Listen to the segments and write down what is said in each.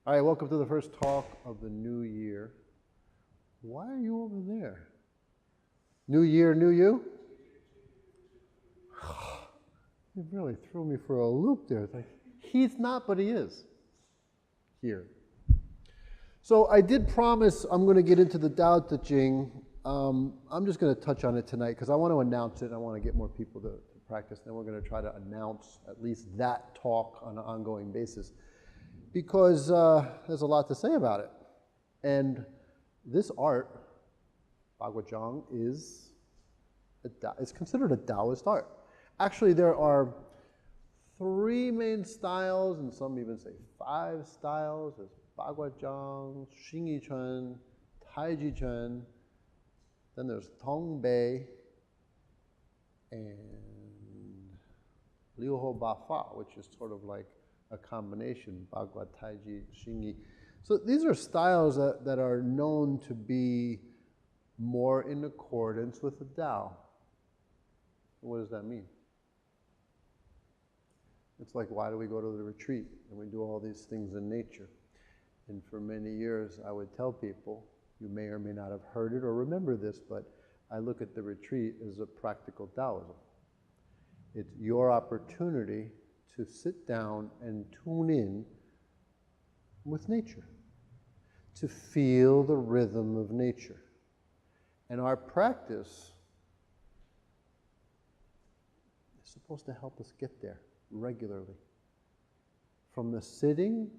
All right, welcome to the first talk of the new year. Why are you over there? New year, new you? You really threw me for a loop there. It's like, he's not, but he is here. So I did promise I'm going to get into the Tao Te Ching. I'm just going to touch on it tonight because I want to announce it. I want to get more people to practice. Then we're going to try to announce at least that talk on an ongoing basis because there's a lot to say about it. And this art, Baguazhang, is considered a Taoist art. Actually, there are 3 main styles, and some even say 5 styles. There's Baguazhang, Xingyi Chen, Taiji Chen. Then there's Tongbei and Liu Ho Ba Fa, which is sort of like a combination, Bagua, Taiji, Xingyi. So these are styles that are known to be more in accordance with the Tao. What does that mean? It's like, why do we go to the retreat and we do all these things in nature? And for many years, I would tell people, you may or may not have heard it or remember this, but I look at the retreat as a practical Taoism. It's your opportunity to sit down and tune in with nature, to feel the rhythm of nature. And our practice is supposed to help us get there regularly. From the sitting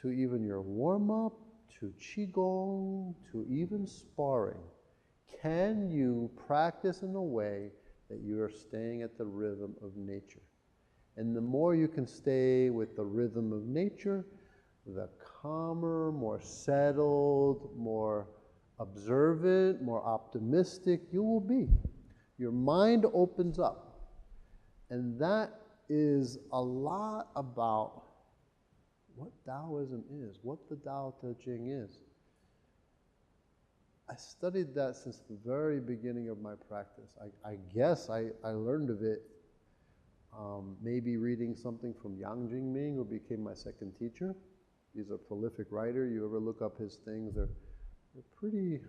to even your warm-up, to qigong, to even sparring. Can you practice in a way that you are staying at the rhythm of nature? And the more you can stay with the rhythm of nature, the calmer, more settled, more observant, more optimistic you will be. Your mind opens up. And that is a lot about what Taoism is, what the Dao De Jing is. I studied that since the very beginning of my practice. I guess I learned of it maybe reading something from Yang Jingming, who became my second teacher. He's a prolific writer. You ever look up his things, they're pretty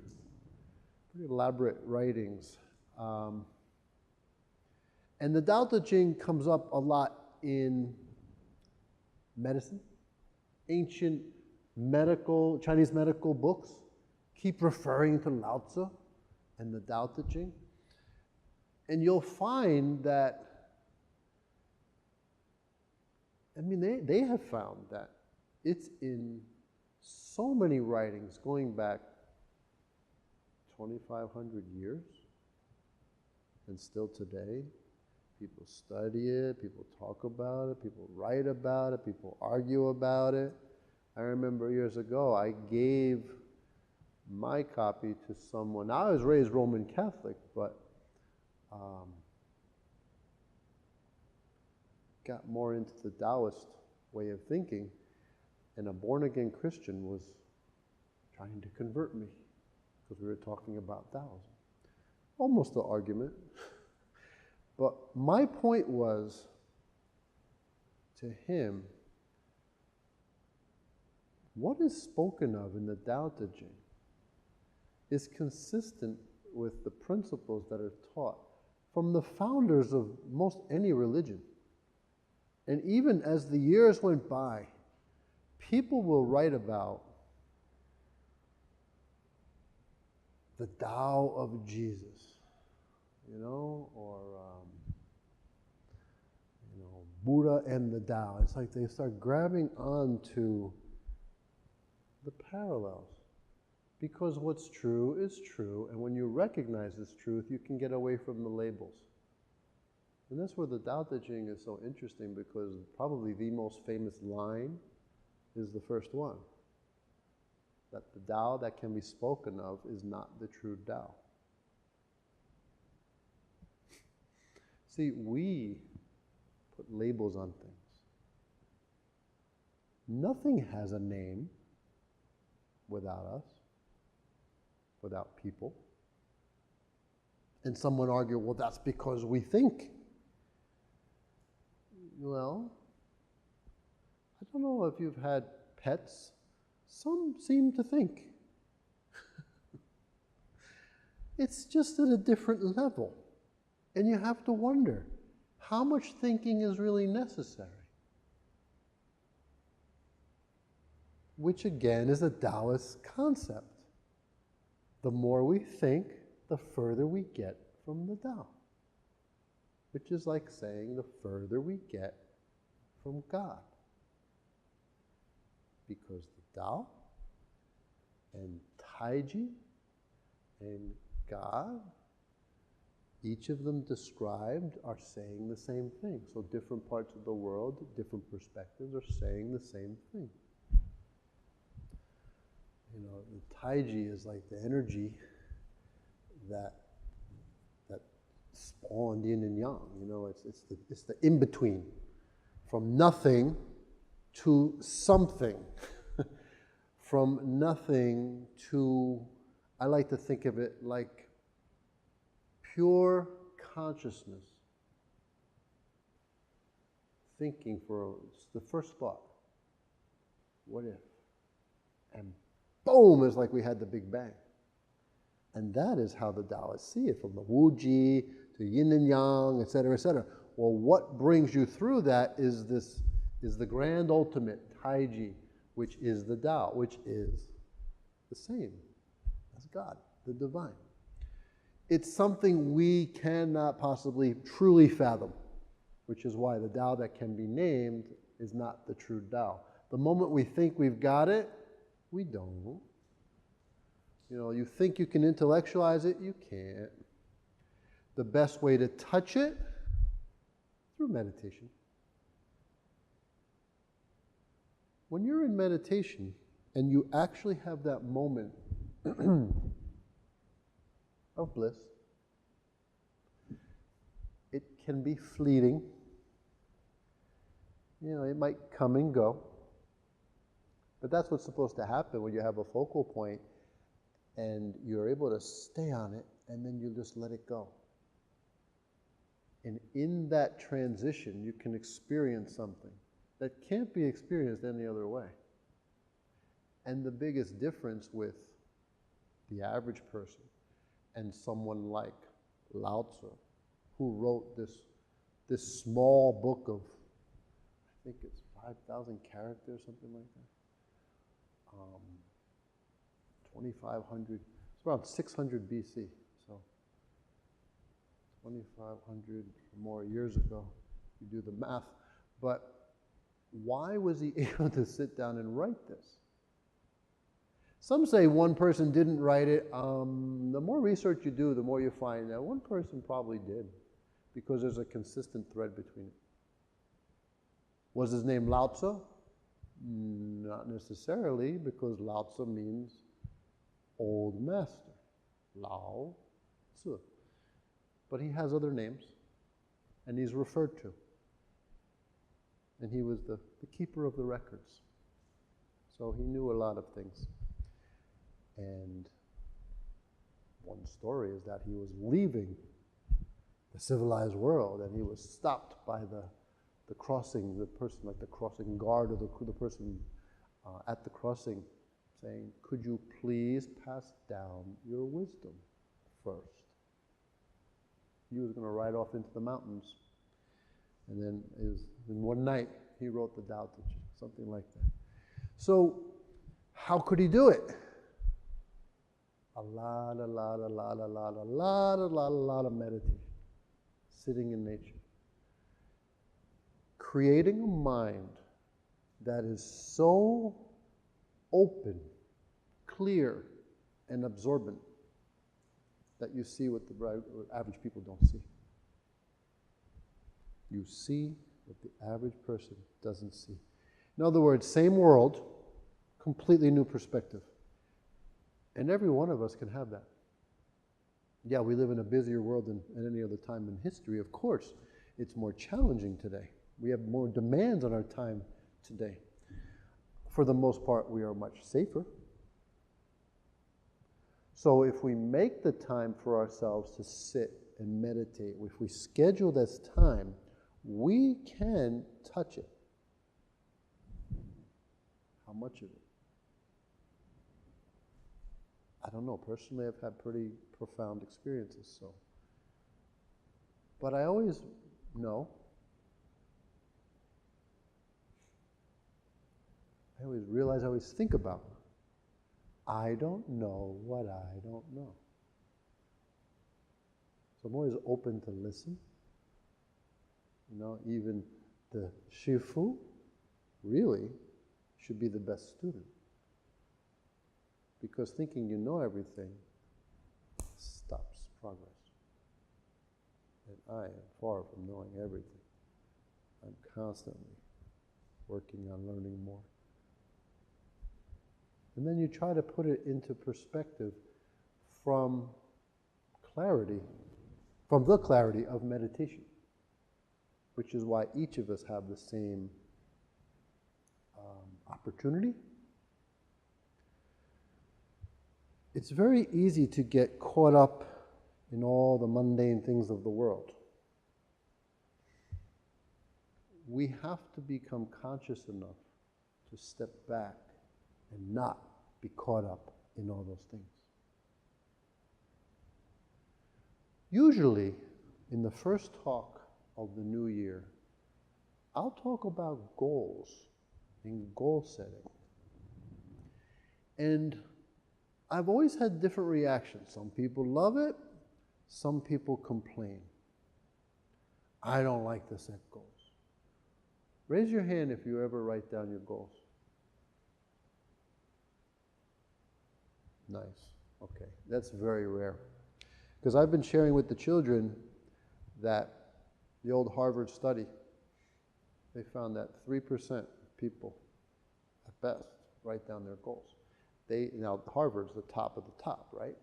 elaborate writings. And the Dao De Jing comes up a lot in medicine. Ancient Chinese medical books keep referring to Lao Tzu and the Tao Te Ching. And you'll find that, they have found that it's in so many writings going back 2,500 years, and still today. People study it, people talk about it, people write about it, people argue about it. I remember years ago, I gave my copy to someone. I was raised Roman Catholic, but got more into the Taoist way of thinking, and a born-again Christian was trying to convert me because we were talking about Taoism. Almost an argument. But my point was, to him, what is spoken of in the Tao Te Ching is consistent with the principles that are taught from the founders of most any religion. And even as the years went by, people will write about the Tao of Jesus, or Buddha and the Tao. It's like they start grabbing onto the parallels. Because what's true is true, and when you recognize this truth, you can get away from the labels. And that's where the Tao Te Ching is so interesting, because probably the most famous line is the first one. That the Tao that can be spoken of is not the true Tao. See, we put labels on things. Nothing has a name without us, without people. And someone argue, well, that's because we think. Well, I don't know if you've had pets, some seem to think. It's just at a different level. And you have to wonder, how much thinking is really necessary? Which again is a Taoist concept. The more we think, the further we get from the Tao. Which is like saying the further we get from God. Because the Tao and Taiji and God, each of them described, are saying the same thing. So different parts of the world, different perspectives are saying the same thing. You know, the Taiji is like the energy that spawned yin and yang. You know, it's the in-between. From nothing to something. From nothing to, I like to think of it like pure consciousness. Thinking for the first thought. What if? And boom, it's like we had the Big Bang. And that is how the Taoists see it, from the Wuji to yin and yang, etc., etc. Well, what brings you through that is the grand ultimate, Taiji, which is the Tao, which is the same as God, the divine. It's something we cannot possibly truly fathom, which is why the Tao that can be named is not the true Tao. The moment we think we've got it, we don't. You know, you think you can intellectualize it, you can't. The best way to touch it, through meditation. When you're in meditation and you actually have that moment of bliss, it can be fleeting. You know, it might come and go. But that's what's supposed to happen when you have a focal point and you're able to stay on it, and then you just let it go. And in that transition, you can experience something that can't be experienced any other way. And the biggest difference with the average person and someone like Lao Tzu, who wrote this small book of, I think it's 5,000 characters, something like that. 2,500, it's around 600 BC, so 2,500 or more years ago, you do the math. But why was he able to sit down and write this? Some say one person didn't write it. The more research you do, the more you find that one person probably did, because there's a consistent thread between it. Was his name Lao Tzu? Not necessarily, because Lao Tzu means old master. Lao Tzu. But he has other names, and he's referred to. And he was the keeper of the records. So he knew a lot of things. And one story is that he was leaving the civilized world, and he was stopped by the crossing, the person, like the crossing guard, or the person at the crossing, saying, "Could you please pass down your wisdom first?" He was going to ride off into the mountains. And then in one night, he wrote the Tao Te Ching, something like that. So, how could he do it? A lot of meditation. Sitting in nature. Creating a mind that is so open, clear, and absorbent that you see what the average people don't see. You see what the average person doesn't see. In other words, same world, completely new perspective. And every one of us can have that. Yeah, we live in a busier world than at any other time in history. Of course, it's more challenging today. We have more demands on our time today. For the most part, we are much safer. So if we make the time for ourselves to sit and meditate, if we schedule this time, we can touch it. How much of it? I don't know. Personally, I've had pretty profound experiences, so. But I always know. I always realize, I always think about, I don't know what I don't know. So I'm always open to listen. You know, even the Shifu really should be the best student. Because thinking you know everything stops progress. And I am far from knowing everything. I'm constantly working on learning more. And then you try to put it into perspective from clarity, from the clarity of meditation, which is why each of us have the same opportunity. It's very easy to get caught up in all the mundane things of the world. We have to become conscious enough to step back and not be caught up in all those things. Usually, in the first talk of the new year, I'll talk about goals and goal setting. And I've always had different reactions. Some people love it, some people complain. I don't like to set goals. Raise your hand if you ever write down your goals. Nice. Okay, that's very rare. Because I've been sharing with the children that the old Harvard study, they found that 3% of people, at best, write down their goals. Now, Harvard's the top of the top, right?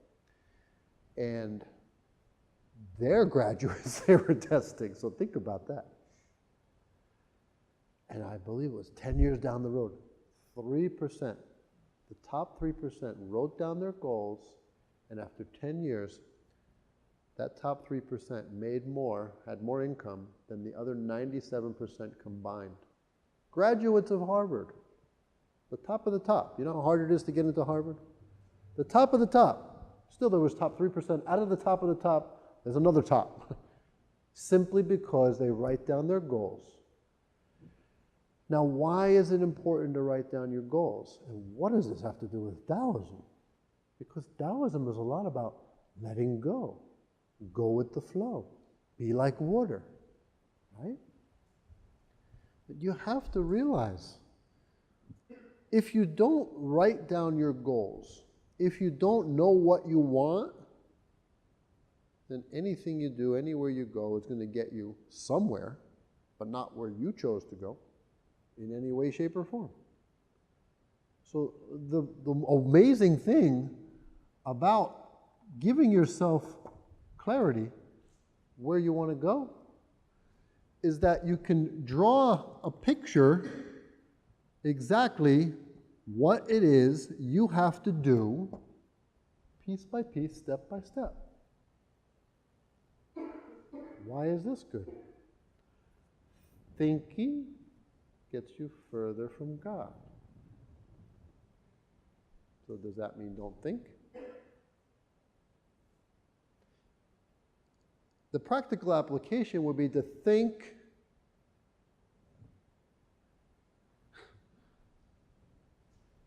And their graduates, they were testing, so think about that. And I believe it was 10 years down the road, 3%, the top 3% wrote down their goals, and after 10 years, that top 3% made more, had more income than the other 97% combined. Graduates of Harvard, the top of the top. You know how hard it is to get into Harvard? The top of the top. Still, there was top 3%. Out of the top of the top, there's another top. Simply because they write down their goals. Now, why is it important to write down your goals? And what does this have to do with Taoism? Because Taoism is a lot about letting go. Go with the flow. Be like water, right? But you have to realize, if you don't write down your goals, if you don't know what you want, then anything you do, anywhere you go, is going to get you somewhere, but not where you chose to go, in any way, shape, or form. So the amazing thing about giving yourself clarity where you want to go is that you can draw a picture exactly what it is you have to do piece by piece, step by step. Why is this good? Thinking gets you further from God. So does that mean don't think? The practical application would be to think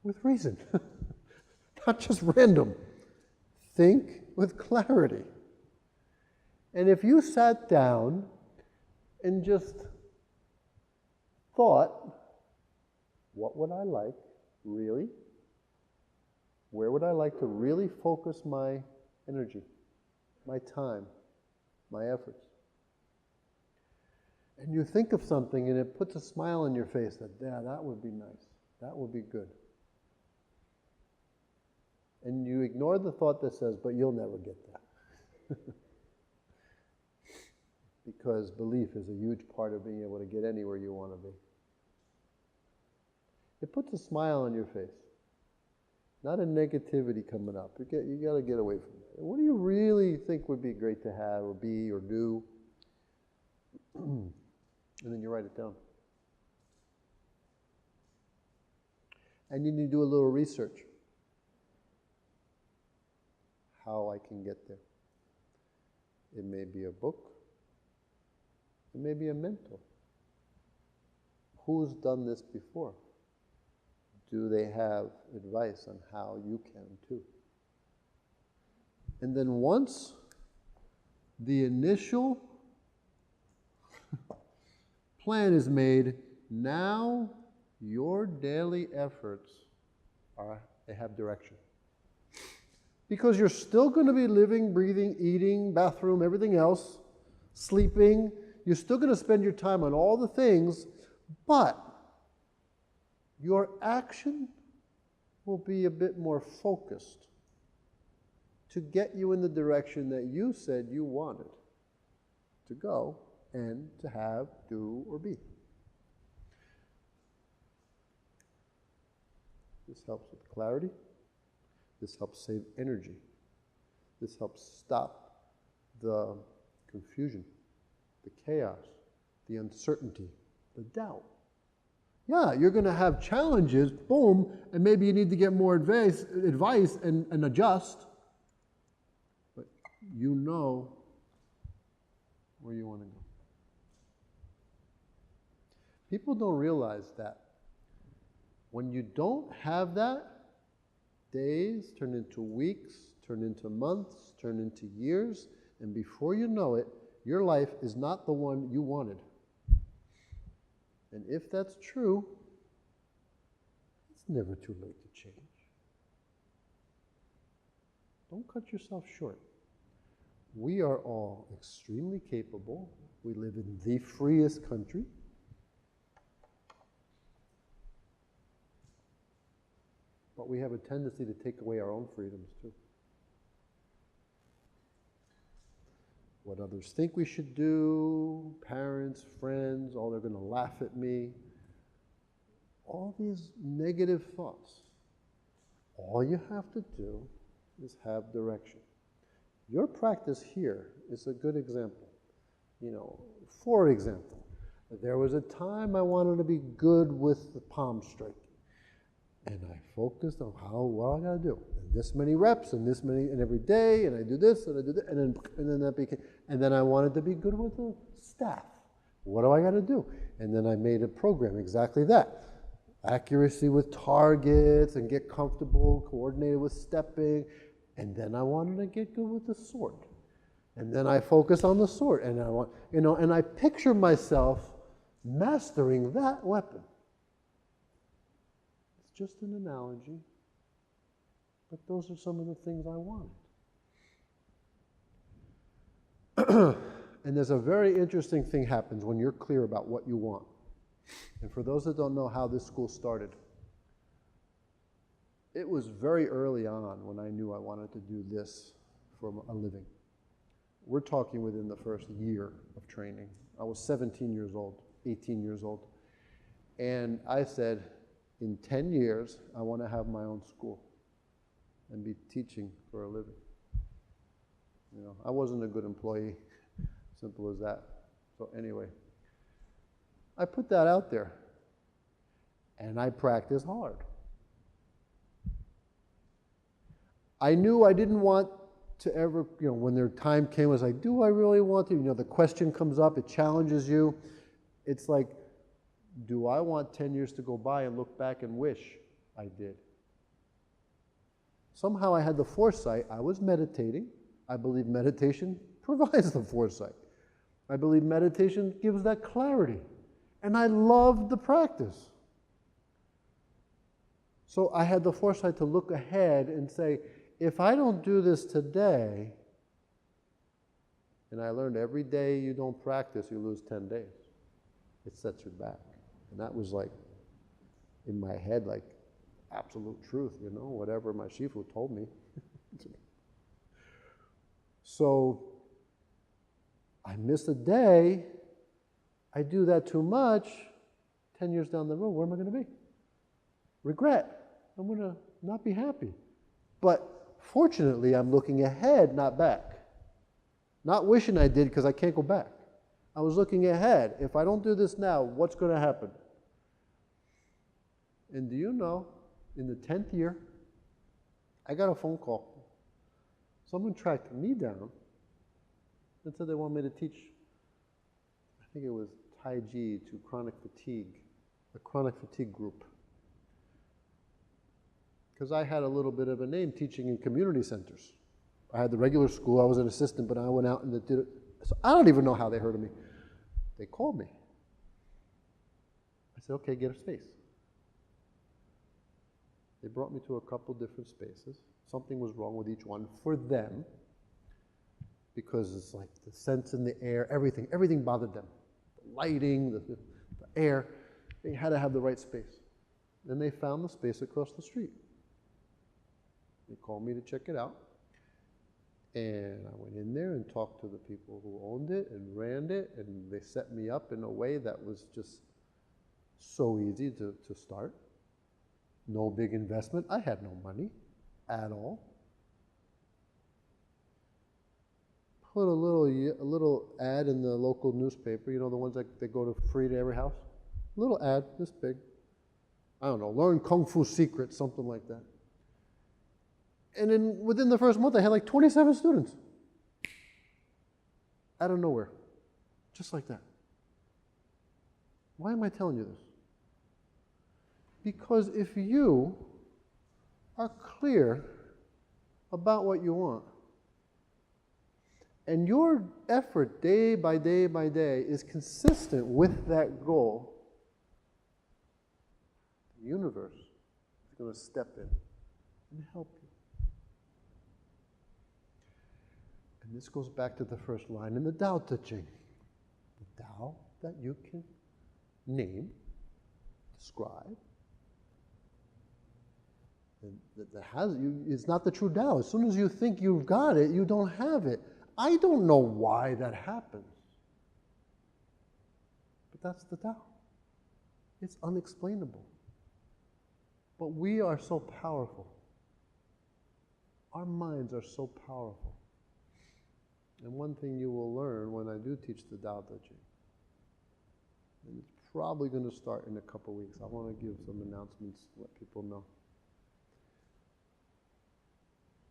with reason, not just random. Think with clarity. And if you sat down and just thought, what would I like, really? Where would I like to really focus my energy, my time, my efforts? And you think of something and it puts a smile on your face that, yeah, that would be nice. That would be good. And you ignore the thought that says, but you'll never get that. Because belief is a huge part of being able to get anywhere you want to be. It puts a smile on your face. Not a negativity coming up. You got to get away from that. What do you really think would be great to have or be or do? And then you write it down. And you need to do a little research. How I can get there. It may be a book. It may be a mentor. Who's done this before? Do they have advice on how you can too? And then once the initial plan is made, now your daily efforts they have direction. Because you're still going to be living, breathing, eating, bathroom, everything else, sleeping. You're still going to spend your time on all the things, but your action will be a bit more focused to get you in the direction that you said you wanted to go and to have, do, or be. This helps with clarity. This helps save energy. This helps stop the confusion, the chaos, the uncertainty, the doubt. Yeah, you're going to have challenges, boom, and maybe you need to get more advice and adjust. But you know where you want to go. People don't realize that when you don't have that, days turn into weeks, turn into months, turn into years, and before you know it, your life is not the one you wanted. And if that's true, it's never too late to change. Don't cut yourself short. We are all extremely capable. We live in the freest country. But we have a tendency to take away our own freedoms too. What others think we should do, parents, friends, they're going to laugh at me. All these negative thoughts. All you have to do is have direction. Your practice here is a good example. For example, there was a time I wanted to be good with the palm striking. And I focused on what I got to do. And this many reps, and this many, and every day, and I do this, and I do that, and then that became, and then I wanted to be good with the staff. What do I got to do? And then I made a program, exactly that. Accuracy with targets, and get comfortable, coordinated with stepping. And then I wanted to get good with the sword. And then I focused on the sword. And and I picture myself mastering that weapon. Just an analogy, but those are some of the things I wanted. And there's a very interesting thing happens when you're clear about what you want. And for those that don't know how this school started, it was very early on when I knew I wanted to do this for a living. We're talking within the first year of training. I was 17 years old, 18 years old. And I said, in 10 years, I want to have my own school and be teaching for a living. I wasn't a good employee, simple as that. So anyway, I put that out there, and I practiced hard. I knew I didn't want to ever, when their time came, I was like, do I really want to? The question comes up, it challenges you. It's like, do I want 10 years to go by and look back and wish I did? Somehow I had the foresight. I was meditating. I believe meditation provides the foresight. I believe meditation gives that clarity. And I loved the practice. So I had the foresight to look ahead and say, if I don't do this today, and I learned every day you don't practice, you lose 10 days. It sets you back. And that was like, in my head, like absolute truth, whatever my Shifu told me. So I miss a day, I do that too much, 10 years down the road, where am I going to be? Regret. I'm going to not be happy. But fortunately, I'm looking ahead, not back. Not wishing I did because I can't go back. I was looking ahead. If I don't do this now, what's going to happen? And do you know, in the 10th year, I got a phone call. Someone tracked me down and said they want me to teach, I think it was Tai Chi to chronic fatigue, a chronic fatigue group. Because I had a little bit of a name teaching in community centers. I had the regular school, I was an assistant, but I went out and did it. So I don't even know how they heard of me. They called me. I said, okay, get a space. They brought me to a couple different spaces. Something was wrong with each one for them, because it's like the sense in the air, everything bothered them. The lighting, the air, they had to have the right space. Then they found the space across the street. They called me to check it out. And I went in there and talked to the people who owned it and ran it, and they set me up in a way that was just so easy to start. No big investment. I had no money at all. Put a little ad in the local newspaper, you know, the ones that go to free to every house. A little ad, this big. I don't know, learn Kung Fu secrets, something like that. And then within the first month, I had like 27 students. Out of nowhere. Just like that. Why am I telling you this? Because if you are clear about what you want, and your effort day by day by day is consistent with that goal, the universe is going to step in and help you. And this goes back to the first line in the Tao Te Ching. The Tao that you can name, describe, that has you, it's not the true Tao. As soon as you think you've got it, you don't have it. I don't know why that happens. But that's the Tao. It's unexplainable. But we are so powerful. Our minds are so powerful. And one thing you will learn when I do teach the Dao De Jing, and it's probably going to start in a couple weeks. I want to give some announcements, let people know.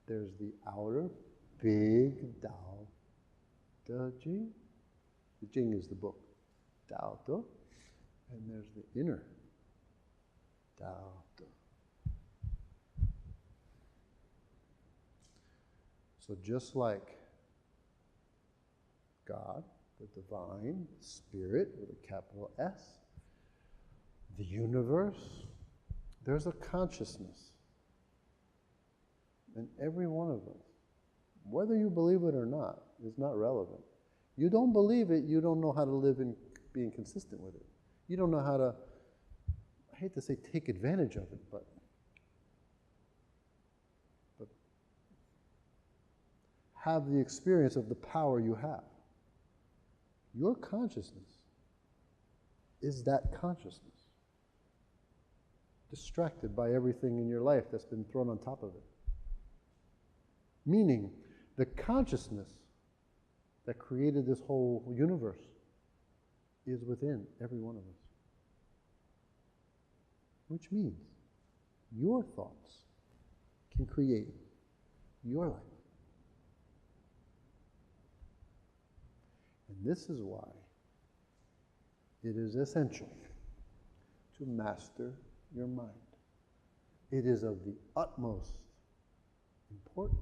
There's the outer big Dao De Jing. The Jing is the book. Dao De. And there's the inner Dao De. So just like God, the divine spirit with a capital S, the universe, there's a consciousness in every one of us. Whether you believe it or not is not relevant. You don't believe it, you don't know how to live in being consistent with it. You don't know how to, I hate to say take advantage of it, but have the experience of the power you have. Your consciousness is that consciousness, distracted by everything in your life that's been thrown on top of it. Meaning, the consciousness that created this whole universe is within every one of us. Which means your thoughts can create your life. And this is why it is essential to master your mind. It is of the utmost importance.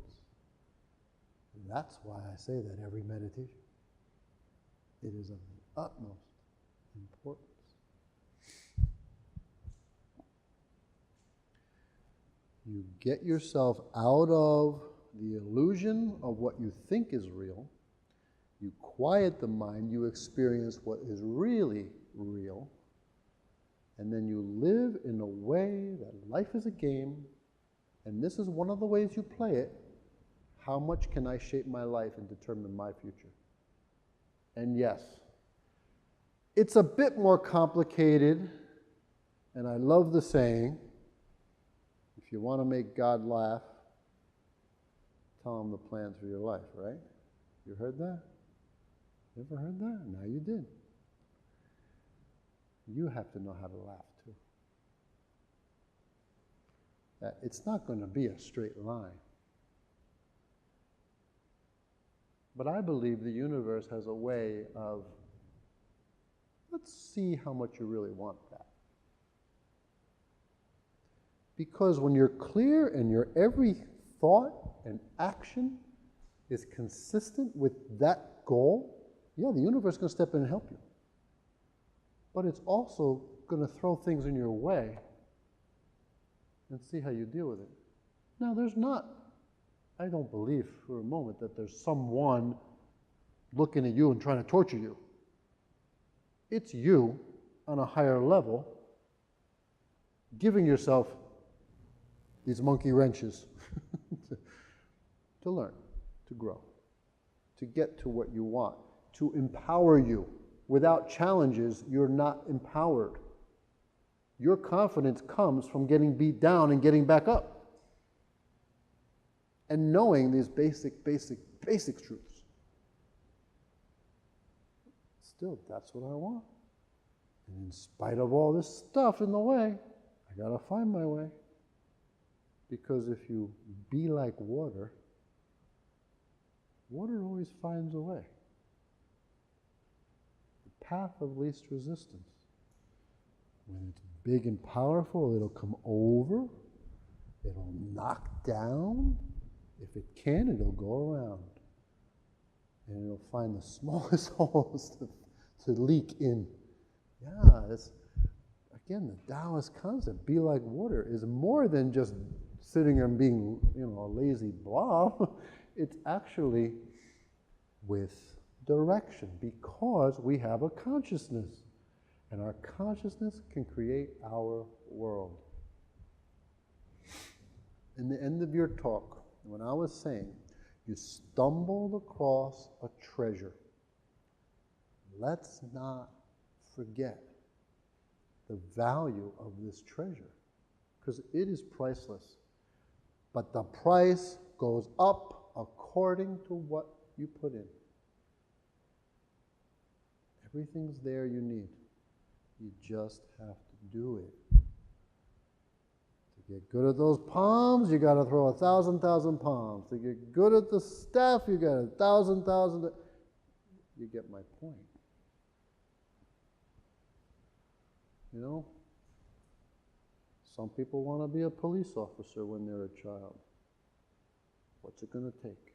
And that's why I say that every meditation. It is of the utmost importance. You get yourself out of the illusion of what you think is real. You quiet the mind, you experience what is really real, and then you live in a way that life is a game, and this is one of the ways you play it. How much can I shape my life and determine my future? And yes, it's a bit more complicated, and I love the saying, if you want to make God laugh, tell him the plans for your life, right? You heard that? You ever heard that? Now you did. You have to know how to laugh too. that it's not going to be a straight line. But I believe the universe has a way of, let's see how much you really want that. Because when you're clear and your every thought and action is consistent with that goal, yeah, the universe is going to step in and help you. But it's also going to throw things in your way and see how you deal with it. Now, I don't believe for a moment that there's someone looking at you and trying to torture you. It's you on a higher level giving yourself these monkey wrenches to learn, to grow, to get to what you want, to empower you. Without challenges, you're not empowered. Your confidence comes from getting beat down and getting back up. And knowing these basic truths. Still, that's what I want. And in spite of all this stuff in the way, I gotta find my way. Because if you be like water, water always finds a way. The path of least resistance. When it's big and powerful, it'll come over, it'll knock down. If it can, it'll go around. And it'll find the smallest holes to leak in. Yeah, again, the Taoist concept, be like water, is more than just sitting there and being, a lazy blob. It's actually with direction, because we have a consciousness. And our consciousness can create our world. In the end of your talk, when I was saying, you stumbled across a treasure, let's not forget the value of this treasure, because it is priceless. But the price goes up according to what you put in. Everything's there you need. You just have to do it. To get good at those palms, you got to throw 1,000 palms. To get good at the staff, you got 1,000. You get my point. Some people want to be a police officer when they're a child. What's it going to take?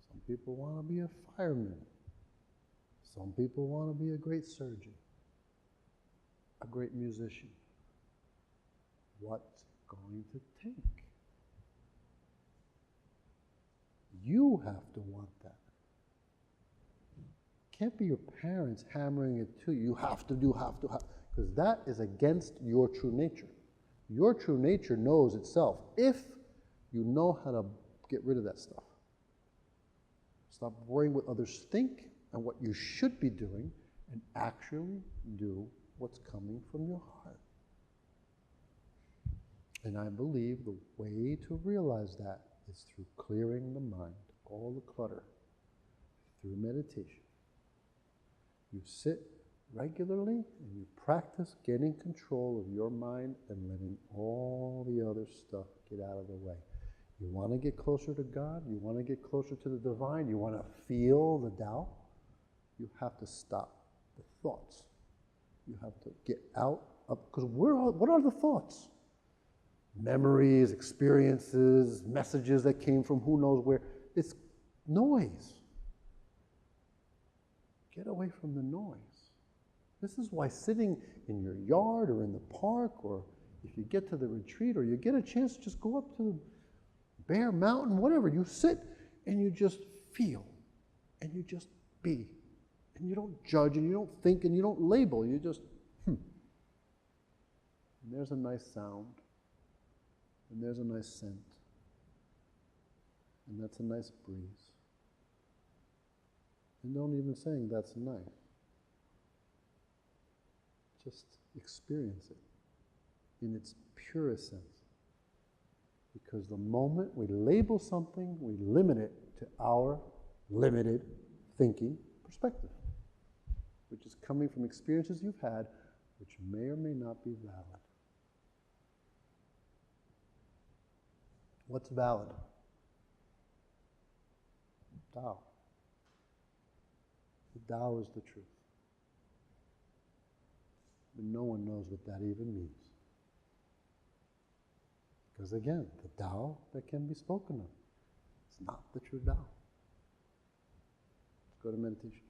Some people want to be a fireman. Some people want to be a great surgeon, a great musician. What's it going to take? You have to want that. It can't be your parents hammering it to you. You have to do, because that is against your true nature. Your true nature knows itself if you know how to get rid of that stuff. Stop worrying what others think and what you should be doing, and actually do what's coming from your heart. And I believe the way to realize that is through clearing the mind, all the clutter, through meditation. You sit regularly and you practice getting control of your mind and letting all the other stuff get out of the way. You want to get closer to God, you want to get closer to the divine, you want to feel the Tao, you have to stop the thoughts. You have to get out of, because what are the thoughts? Memories, experiences, messages that came from who knows where. It's noise. Get away from the noise. This is why sitting in your yard or in the park, or if you get to the retreat, or you get a chance to just go up to the Bear Mountain, whatever, you sit and you just feel and you just be. And you don't judge and you don't think and you don't label. You just, And there's a nice sound. And there's a nice scent. And that's a nice breeze. And don't even saying that's nice. Just experience it in its purest sense. Because the moment we label something, we limit it to our limited thinking perspective, which is coming from experiences you've had, which may or may not be valid. What's valid? Tao. The Tao is the truth. And no one knows what that even means. Because again, the Tao that can be spoken of, it's not the true Tao. Let's go to meditation.